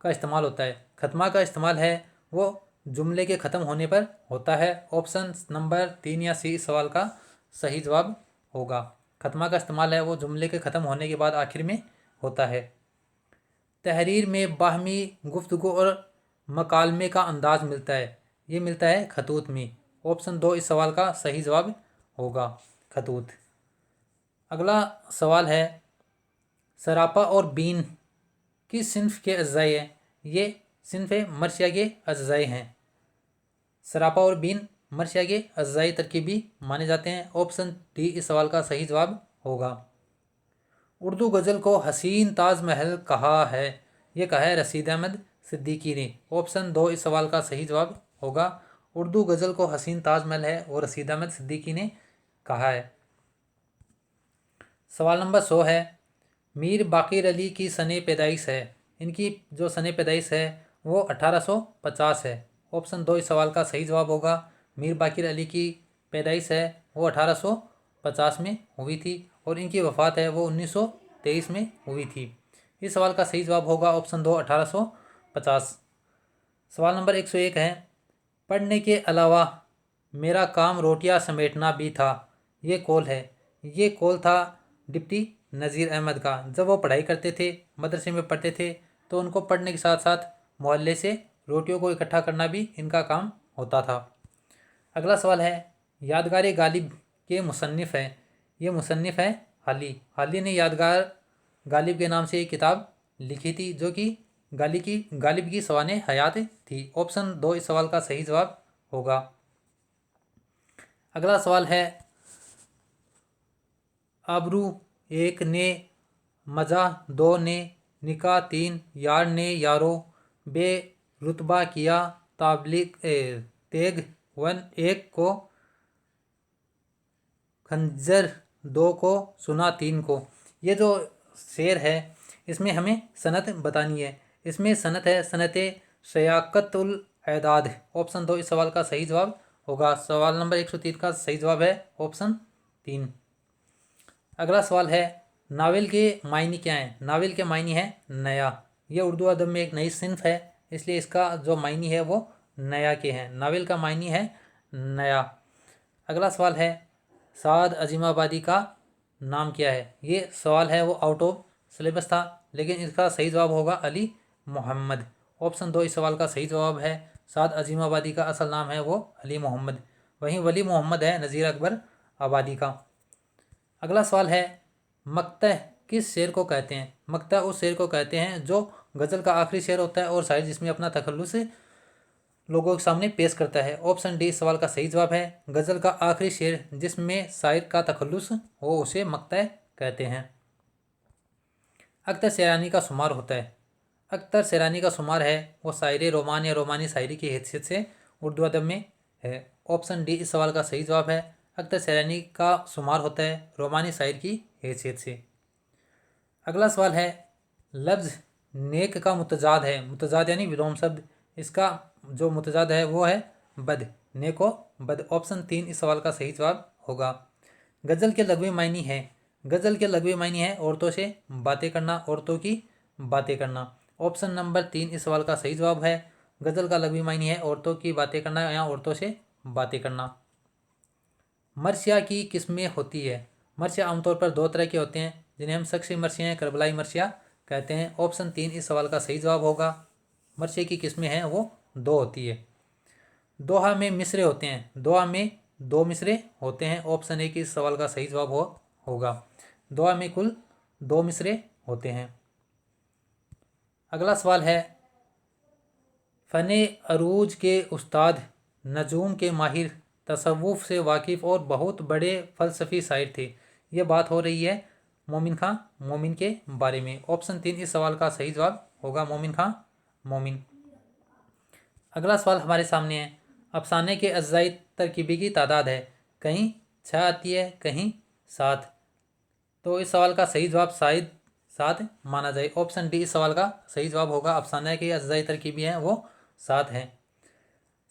का इस्तेमाल होता है। खत्मा का इस्तेमाल है वो जुमले के ख़त्म होने पर होता है। ऑप्शन नंबर 3 या सी इस सवाल का सही जवाब होगा। खत्मा का इस्तेमाल है वो जुमले के ख़त्म होने के बाद आखिर में होता है। तहरीर में बाहमी गुफ्तगू और मकालमे का अंदाज़ मिलता है। ये मिलता है खतूत में। ऑप्शन 2 इस सवाल का सही जवाब होगा, खतूत। अगला सवाल है, सरापा और बीन किस सिन्फ के अज्जाए हैं? ये सिन्फ मर्शिया के अज्जाए हैं। सरापा और बीन मर्शिया के अज्जाए तरकीबी माने जाते हैं। ऑप्शन डी इस सवाल का सही जवाब होगा। उर्दू गज़ल को हसीन ताजमहल कहा है। ये कहा है रशीद अहमद सिद्दीकी ने। ऑप्शन 2 इस सवाल का सही जवाब होगा। उर्दू गज़ल को हसीन ताजमहल है वो रशीद अहमद सिद्दीकी ने कहा है। सवाल नंबर 100 है, मीर बाक़िर अली की सने पैदाइश है। इनकी जो सने पैदाइश है वो 1850 है। ऑप्शन 2 इस सवाल का सही जवाब होगा। मीर बाक़िर अली की पैदाइश है वो 1850 में हुई थी और इनकी वफ़ात है वो 1923 में हुई थी। इस सवाल का सही जवाब होगा ऑप्शन 2 1850। सवाल नंबर 101 है, पढ़ने के अलावा मेरा काम रोटियां समेटना भी था। ये कौल है। ये कौल था डिप्टी नज़ीर अहमद का। जब वो पढ़ाई करते थे, मदरसे में पढ़ते थे, तो उनको पढ़ने के साथ साथ मोहल्ले से रोटियों को इकट्ठा करना भी इनका काम होता था। अगला सवाल है, यादगार गालिब के मुसन्निफ़ हैं। ये मुसन्निफ़ है हाली। हाली ने यादगार गालिब के नाम से एक किताब लिखी थी जो कि गालिब की सवाने हयात थी। ऑप्शन 2 इस सवाल का सही जवाब होगा। अगला सवाल है, आबरू 1 ने, मज़ा 2 ने, निकाह 3, यार ने यारो, बे रुतबा किया ताबलीग तेग 1 को, खंजर 2 को, सुना 3 को। ये जो शेर है इसमें हमें सनत बतानी है। इसमें सनत है सनत शयाकतुल एदाद। ऑप्शन 2 इस सवाल का सही जवाब होगा। सवाल नंबर 103 का सही जवाब है ऑप्शन 3। अगला सवाल है, नावल के मायने क्या हैं? नावल के मायने है नया। ये उर्दू अदब में एक नई सिन्फ है, इसलिए इसका जो मायने है वो नया के हैं। नावल का मायने है नया। अगला सवाल है, साद अजीमाबादी का नाम क्या है? ये सवाल है वो आउट ऑफ सिलेबस था, लेकिन इसका सही जवाब होगा अली मोहम्मद। ऑप्शन 2 इस सवाल का सही जवाब है। साद अजीमाबादी का असल नाम है वो अली मोहम्मद। वहीं वली मोहम्मद है नज़ीर अकबर आबादी का। अगला सवाल है, मक्तह किस शेर को कहते हैं? मक्तह उस शेर को कहते हैं जो गज़ल का आखिरी शेर होता है और शायर जिसमें अपना तखल्लुस लोगों के सामने पेश करता है। ऑप्शन डी इस सवाल का सही जवाब है। गज़ल का आखिरी शेर जिसमें शायर का तखल्लुस हो उसे मक्तह कहते हैं। अख्तर शेरानी का शुमार होता है? अख्तर शेरानी का शुमार है वो शायरी रोमान या रोमानी शायरी की हैसियत से उर्दू अदब में है। ऑप्शन डी इस सवाल का सही जवाब है। अख्तर शेरानी का शुमार होता है रोमानी शायर की हैसियत से। अगला सवाल है, लफ्ज़ नेक का मुतजाद है, मुतजाद यानी विलोम शब्द, इसका जो मुतजाद है वो है बद, नेको बद। ऑप्शन 3 इस सवाल का सही जवाब होगा। गज़ल के लघवी मायने है, गज़ल के लघवी मायने है औरतों से बातें करना, औरतों की बातें करना। ऑप्शन नंबर 3 इस सवाल का सही जवाब है। गज़ल का लघवी मायने है औरतों की बातें करना या औरतों से बातें करना। मरसिया की किस्में होती है? मरसिया आमतौर पर दो तरह के होते हैं जिन्हें हम शख्सी मरसिया या करबलाई मरसिया कहते हैं। ऑप्शन 3 इस सवाल का सही जवाब होगा। मरसिया की किस्में हैं वो दो होती है। दोहा में मिसरे होते हैं, दोहा में दो मिसरे होते हैं। ऑप्शन 1 इस सवाल का सही जवाब होगा। दोहा में कुल दो मिसरे होते हैं। अगला सवाल है, फ़ने अरूज के उस्ताद, नजूम के माहिर, तसव्वुफ़ से वाकिफ़ और बहुत बड़े फ़लसफ़ी शायर थे। ये बात हो रही है मोमिन खां मोमिन के बारे में। ऑप्शन 3 इस सवाल का सही जवाब होगा, मोमिन खां मोमिन। अगला सवाल हमारे सामने है, अफसाने के अज्जाई तरकीबी की तादाद है? कहीं 6 आती है, कहीं 7। तो इस सवाल का सही जवाब शायद 7 माना जाए। ऑप्शन डी इस सवाल का सही जवाब होगा। अफसाने के अज्जाई तरकीबी हैं वो 7 हैं।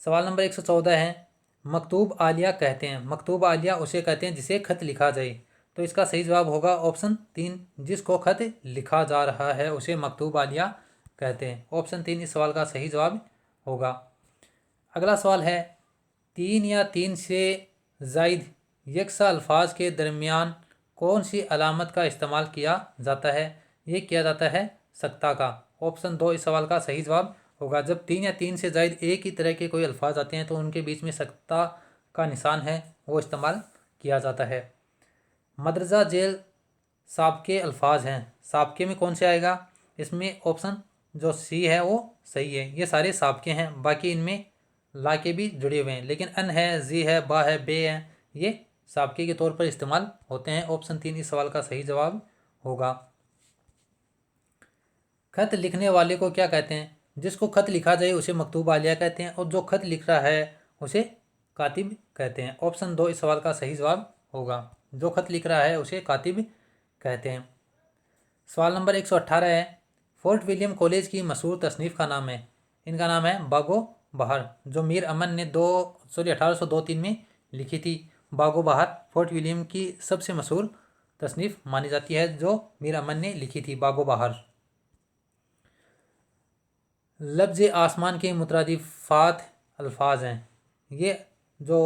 सवाल नंबर 114 है, मकतूब आलिया कहते हैं, मकतूब आलिया उसे कहते हैं जिसे खत लिखा जाए। तो इसका सही जवाब होगा ऑप्शन 3, जिसको खत लिखा जा रहा है उसे मकतूब आलिया कहते हैं। ऑप्शन 3 इस सवाल का सही जवाब होगा। अगला सवाल है, 3 या 3 से ज़ायद यकसा अल्फाज के दरमियान कौन सी अलामत का इस्तेमाल किया जाता है? ये किया जाता है सक्ता का। ऑप्शन 2 इस सवाल का सही जवाब होगा। जब 3 या 3 से ज़ायद एक ही तरह के कोई अल्फाज आते हैं तो उनके बीच में सक्ता का निशान है वो इस्तेमाल किया जाता है। मदरजा जेल साबके अल्फाज हैं, साबके में कौन से आएगा? इसमें ऑप्शन जो सी है वो सही है। ये सारे साबके हैं, बाकी इनमें ला के भी जुड़े हुए हैं, लेकिन अन है, जी है, बा है, बे है, ये साबके के तौर पर इस्तेमाल होते हैं। ऑप्शन 3 इस सवाल का सही जवाब होगा। खत लिखने वाले को क्या कहते हैं? जिसको खत लिखा जाए उसे मकतूब आलिया कहते हैं और जो खत लिख रहा है उसे कातिब कहते हैं। ऑप्शन 2 इस सवाल का सही जवाब होगा। जो खत लिख रहा है उसे कातिब कहते हैं। सवाल नंबर 118 है, फोर्ट विलियम कॉलेज की मशहूर तसनीफ़ का नाम है? इनका नाम है बागो बहार, जो मीर अमन ने 1802-3 में लिखी थी। बागो बहार फोर्ट विलियम की सबसे मशहूर तसनीफ़ मानी जाती है जो मीर अमन ने लिखी थी, बागो बहार। लफ्ज़ आसमान के मुतरादिफ़ात अल्फाज हैं। ये जो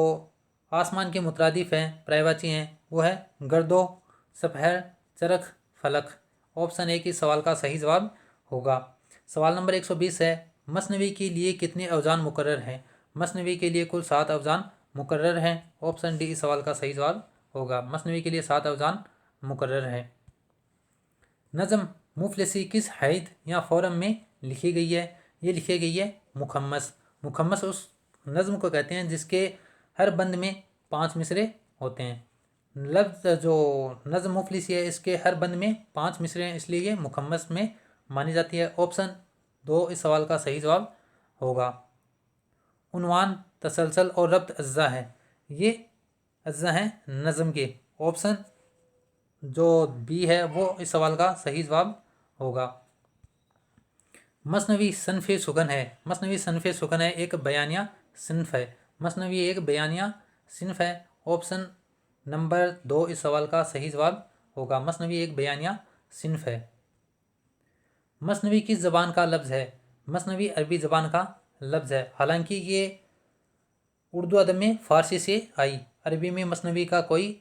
आसमान के मुतरादिफ़ हैं, पर्यायवाची हैं, वो है गर्दो, सफहर, चरख, फलक। ऑप्शन 1 इस सवाल का सही जवाब होगा। सवाल नंबर 120 है, मसनवी के लिए कितने अवजान मुकर्रर हैं? मसनवी के लिए कुल 7 अवजान मुकर्रर हैं। ऑप्शन डी इस सवाल का सही जवाब होगा। मसनवी के लिए 7 अवजान मुकर्रर हैं। नज़म मुफलिसी किस हैद या फ़ौरम में लिखी गई है? ये लिखी गई है मुखम्मस। मुखम्मस उस नज़म को कहते हैं जिसके हर बंद में 5 मिसरे होते हैं। लफ्ज़ जो नज़म मुफलिसी है इसके हर बंद में 5 मिसरे हैं, इसलिए ये मुखम्मस में मानी जाती है। ऑप्शन 2 इस सवाल का सही जवाब होगा। उन्वान, तसलसल और रब्त अज्जा है, ये अज्जा हैं नज़म के। ऑप्शन जो बी है वो इस सवाल का सही जवाब होगा। मसनवी सनफ़े सुगन है, मसनवी सनफ़े सुगन है एक बयानिया सिनफ है। मसनवी एक बयानिया सिनफ है। ऑप्शन नंबर 2 इस सवाल का सही जवाब होगा। मसनवी एक बयानिया सिनफ है। मसनवी किस ज़बान का लफ्ज़ है? मसनवी अरबी ज़बान का लफ्ज़ है, हालांकि ये उर्दू अदब में फ़ारसी से आई। अरबी में मसनवी का कोई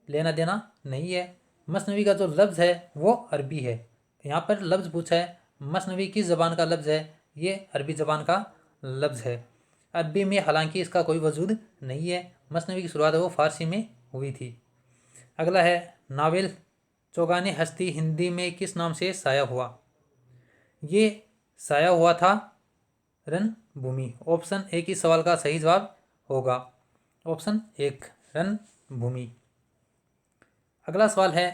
लेना देना नहीं है। मसनवी का जो लफ्ज़ है वो अरबी है। यहाँ पर लफ्ज़ पूछा है मसनवी किस ज़बान का लफ्ज़ है, ये अरबी ज़बान का लफ्ज़ है। अरबी में हालांकि इसका कोई वजूद नहीं है। मसनवी की शुरुआत वो फ़ारसी में हुई थी। अगला है, नावल चौगाने हस्ती हिंदी में किस नाम से शाया हुआ? ये शाया हुआ था रणभूमि। ऑप्शन 1 इस सवाल का सही जवाब होगा। ऑप्शन 1 रणभूमि। अगला सवाल है,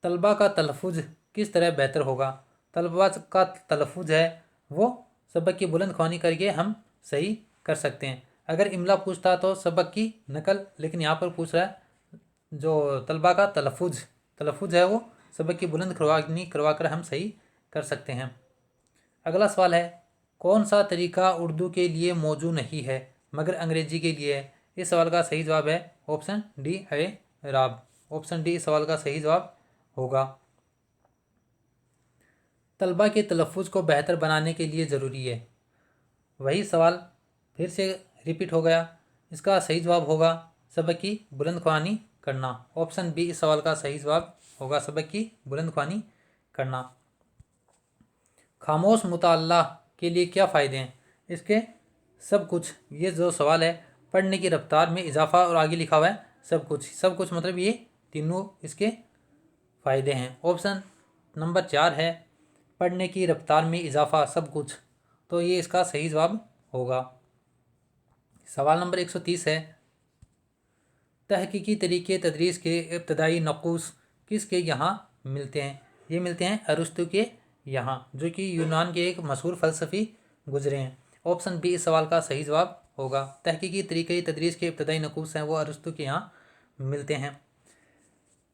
तलबा का तलफ़ुज़ किस तरह बेहतर होगा? तलबा का तलफ़ुज़ है वो सबक की बुलंद ख्वानी करके हम सही कर सकते हैं। अगर इमला पूछता तो सबक की नकल, लेकिन यहाँ पर पूछ रहा है जो तलबा का तलफ़ुज़ है वो सबक की बुलंद ख्वानी करवा कर हम सही कर सकते हैं। अगला सवाल है, कौन सा तरीका उर्दू के लिए मौजू नहीं है मगर अंग्रेजी के लिए है? इस सवाल का सही जवाब है ऑप्शन डी एराब। ऑप्शन डी इस सवाल का सही जवाब होगा। तलबा के तलफ़ुज़ को बेहतर बनाने के लिए ज़रूरी है, वही सवाल फिर से रिपीट हो गया। इसका सही जवाब होगा सबक की बुलंद ख्वानी करना। ऑप्शन बी इस सवाल का सही जवाब होगा, सबक की बुलंद ख्वानी करना। खामोश मुताल्ला के लिए क्या फ़ायदे हैं? इसके सब कुछ, ये जो सवाल है, पढ़ने की रफ्तार में इजाफा और आगे लिखा हुआ है सब कुछ मतलब ये तीनों इसके फ़ायदे हैं। ऑप्शन नंबर 4 है पढ़ने की रफ्तार में इजाफा सब कुछ, तो ये इसका सही जवाब होगा। सवाल नंबर 130 है, तहकीकी तरीके तदरीस के इब्तदाई नक़ूस किसके यहाँ मिलते हैं? ये मिलते हैं अरस्तु के यहाँ, जो कि यूनान के एक मशहूर फ़लसफ़ी गुजरे हैं। ऑप्शन बी इस सवाल का सही जवाब होगा। तहकीकी तरीके तदरीस के इब्तदाई नक़ूस हैं वो अरस्तु के यहाँ मिलते हैं।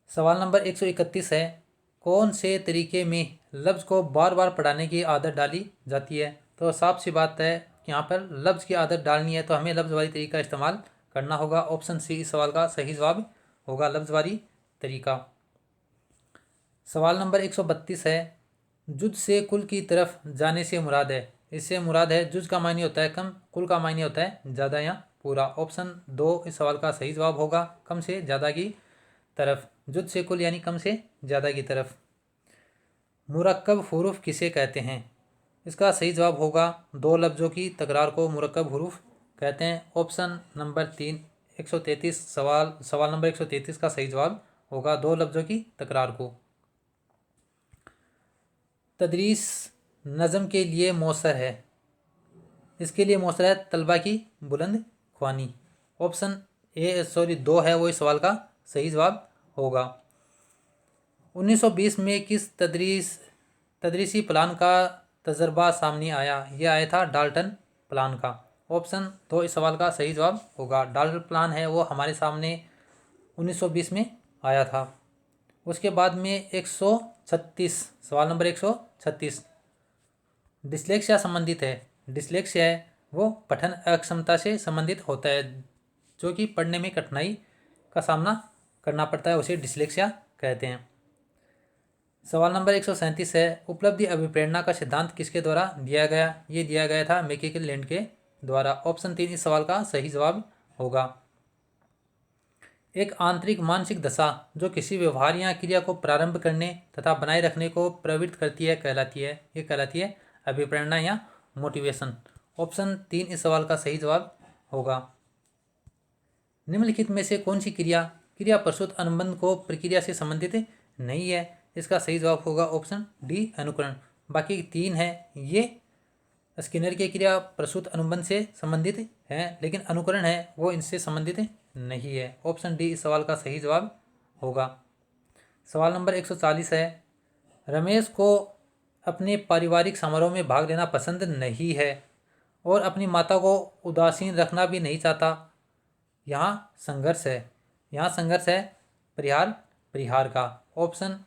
सवाल नंबर 131 है, कौन से तरीके में लफ्ज़ को बार बार पढ़ाने की आदत डाली जाती है? तो साफ सी बात है कि यहाँ पर लफ्ज़ की आदत डालनी है तो हमें लफ्ज़ वारी तरीका इस्तेमाल करना होगा। ऑप्शन सी इस सवाल का सही जवाब होगा, लफ्ज़ वारी तरीका। सवाल नंबर 132 है, जुज से कुल की तरफ जाने से मुराद है? इससे मुराद है जुज का मायने होता है कम, कुल का मायने होता है ज़्यादा या पूरा। ऑप्शन 2 इस सवाल का सही जवाब होगा, कम से ज़्यादा की तरफ। जुज से कुल यानी कम से ज़्यादा की तरफ। मुरक्कब हुरूफ किसे कहते हैं? इसका सही जवाब होगा दो लफ्ज़ों की तकरार को मुरक्कब हुरूफ कहते हैं। ऑप्शन नंबर 3 133 सवाल नंबर 133 का सही जवाब होगा दो लफ्ज़ों की तकरार को। तदरीस नज़म के लिए मौसर है, इसके लिए मौसर है तलबा की बुलंद ख्वानी। ऑप्शन 2 है वो इस सवाल का सही जवाब होगा। 1920 में किस तदरीसी प्लान का तजर्बा सामने आया? यह आया था डाल्टन प्लान का। ऑप्शन 2 इस सवाल का सही जवाब होगा। डाल्टन प्लान है वो हमारे सामने 1920 में आया था। उसके बाद में 136 सवाल नंबर 136 डिस्लेक्सिया संबंधित है। डिस्लेक्सिया है वो पठन अक्षमता से संबंधित होता है, जो कि पढ़ने में कठिनाई का सामना करना पड़ता है, उसे डिस्लेक्सिया कहते हैं। सवाल नंबर 137 है, उपलब्धि अभिप्रेरणा का सिद्धांत किसके द्वारा दिया गया? ये दिया गया था मैकलेलैंड के द्वारा। ऑप्शन 3 इस सवाल का सही जवाब होगा। एक आंतरिक मानसिक दशा जो किसी व्यवहार या क्रिया को प्रारंभ करने तथा बनाए रखने को प्रवृत्त करती है कहलाती है, ये कहलाती है अभिप्रेरणा या मोटिवेशन। ऑप्शन 3 इस सवाल का सही जवाब होगा। निम्नलिखित में से कौन सी क्रिया प्रस्तुत अनुबंध को प्रक्रिया से संबंधित नहीं है? इसका सही जवाब होगा ऑप्शन डी अनुकरण। बाकी 3 है ये स्किनर के क्रिया प्रस्तुत अनुबंध से संबंधित है, लेकिन अनुकरण है वो इनसे संबंधित नहीं है। ऑप्शन डी इस सवाल का सही जवाब होगा। सवाल नंबर 140 है, रमेश को अपने पारिवारिक समारोह में भाग लेना पसंद नहीं है और अपनी माता को उदासीन रखना भी नहीं चाहता। यहाँ संघर्ष है परिहार का। ऑप्शन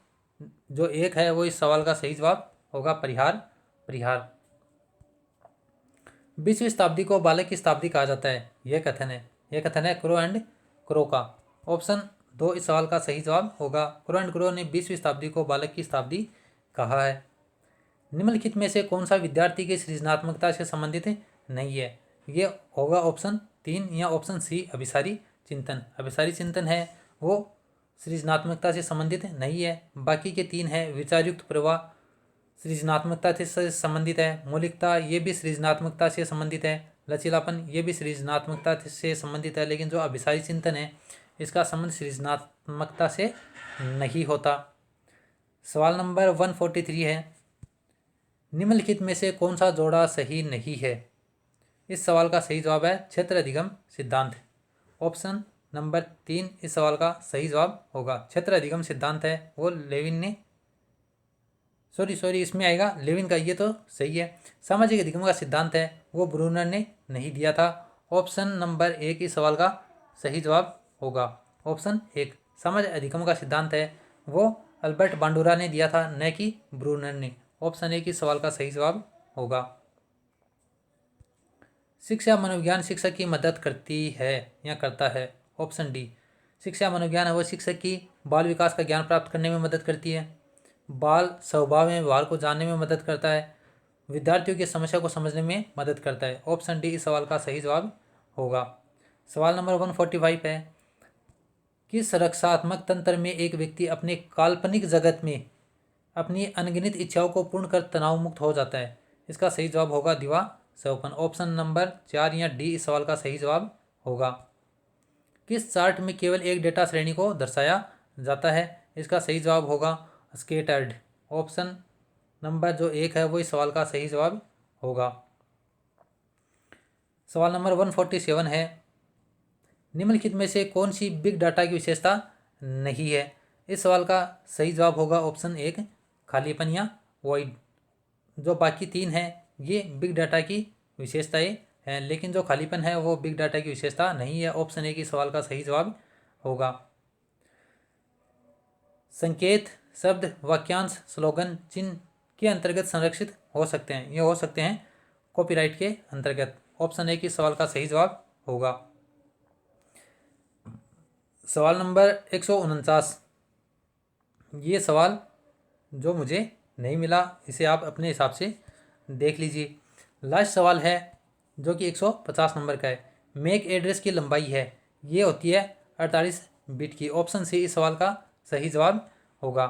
जो 1 है वो इस सवाल का सही जवाब होगा परिहार। 20वीं शताब्दी को बालक की शताब्दी कहा जाता है, यह कथन है क्रो एंड क्रो का। ऑप्शन 2 इस सवाल का सही जवाब होगा। क्रो एंड क्रो ने 20वीं शताब्दी को बालक की शताब्दी कहा है। निम्नलिखित में से कौन सा विद्यार्थी की सृजनात्मकता से संबंधित नहीं है? ये होगा ऑप्शन 3 या ऑप्शन सी अभिसारी चिंतन है वो सृजनात्मकता से संबंधित नहीं है। बाकी के 3 है विचारयुक्त प्रवाह सृजनात्मकता से संबंधित है, मौलिकता ये भी सृजनात्मकता से संबंधित है, लचीलापन ये भी सृजनात्मकता से संबंधित है, लेकिन जो अभिसारी चिंतन है इसका संबंध सृजनात्मकता से नहीं होता। सवाल नंबर 143 है, निम्नलिखित में से कौन सा जोड़ा सही नहीं है? इस सवाल का सही जवाब है क्षेत्र अधिगम सिद्धांत। ऑप्शन नंबर 3 इस सवाल का सही जवाब होगा। क्षेत्र अधिगम सिद्धांत है वो लेविन ने, सॉरी इसमें आएगा लेविन का, ये तो सही है। सामाजिक अधिगम का सिद्धांत है वो ब्रूनर ने नहीं दिया था। ऑप्शन नंबर 1 इस सवाल का सही जवाब होगा। ऑप्शन 1 सामाजिक अधिगम का सिद्धांत है वो अल्बर्ट बांडुरा ने दिया था, न कि ब्रूनर ने। ऑप्शन 1 इस सवाल का सही जवाब होगा। शिक्षा मनोविज्ञान शिक्षक की मदद करती है या करता है। ऑप्शन डी शिक्षा मनोविज्ञान है वो शिक्षक की बाल विकास का ज्ञान प्राप्त करने में मदद करती है, बाल स्वभाव में व्यवहार को जानने में मदद करता है, विद्यार्थियों की समस्या को समझने में मदद करता है। ऑप्शन डी इस सवाल का सही जवाब होगा। सवाल नंबर 145 है, किस रक्षात्मक तंत्र में एक व्यक्ति अपने काल्पनिक जगत में अपनी अनगिनत इच्छाओं को पूर्ण कर तनाव मुक्त हो जाता है। इसका सही जवाब होगा दिवा स्वप्न। ऑप्शन नंबर 4 या डी इस सवाल का सही जवाब होगा। किस चार्ट में केवल एक डेटा श्रेणी को दर्शाया जाता है। इसका सही जवाब होगा स्कैटर्ड। ऑप्शन नंबर जो 1 है वो इस सवाल का सही जवाब होगा। सवाल नंबर 147 है, निम्नलिखित में से कौन सी बिग डाटा की विशेषता नहीं है। इस सवाल का सही जवाब होगा ऑप्शन 1 खालीपन या वॉइड। जो बाकी 3 हैं ये बिग डाटा की विशेषताएं हैं, लेकिन जो खालीपन है वो बिग डाटा की विशेषता नहीं है। ऑप्शन 1 इस सवाल का सही जवाब होगा। संकेत शब्द वाक्यांश स्लोगन चिन्ह के अंतर्गत संरक्षित हो सकते हैं, ये हो सकते हैं कॉपीराइट के अंतर्गत। ऑप्शन 1 इस सवाल का सही जवाब होगा। सवाल नंबर 149, ये सवाल जो मुझे नहीं मिला इसे आप अपने हिसाब से देख लीजिए। लास्ट सवाल है जो कि 150 नंबर का है। मैक एड्रेस की लंबाई है ये होती है 48 बिट की। ऑप्शन सी इस सवाल का सही जवाब होगा।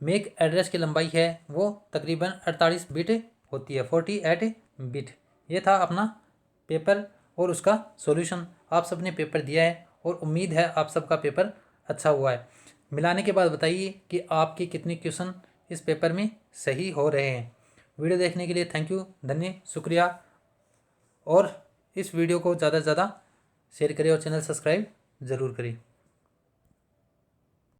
मैक एड्रेस की लंबाई है वो तकरीबन 48 बिट होती है, 48 बिट। ये था अपना पेपर और उसका सॉल्यूशन। आप सब ने पेपर दिया है और उम्मीद है आप सबका पेपर अच्छा हुआ है। मिलाने के बाद बताइए कि आपके कितने क्वेश्चन इस पेपर में सही हो रहे हैं। वीडियो देखने के लिए थैंक यू, धन्य शुक्रिया। और इस वीडियो को ज़्यादा से ज़्यादा शेयर करें और चैनल सब्सक्राइब ज़रूर करें।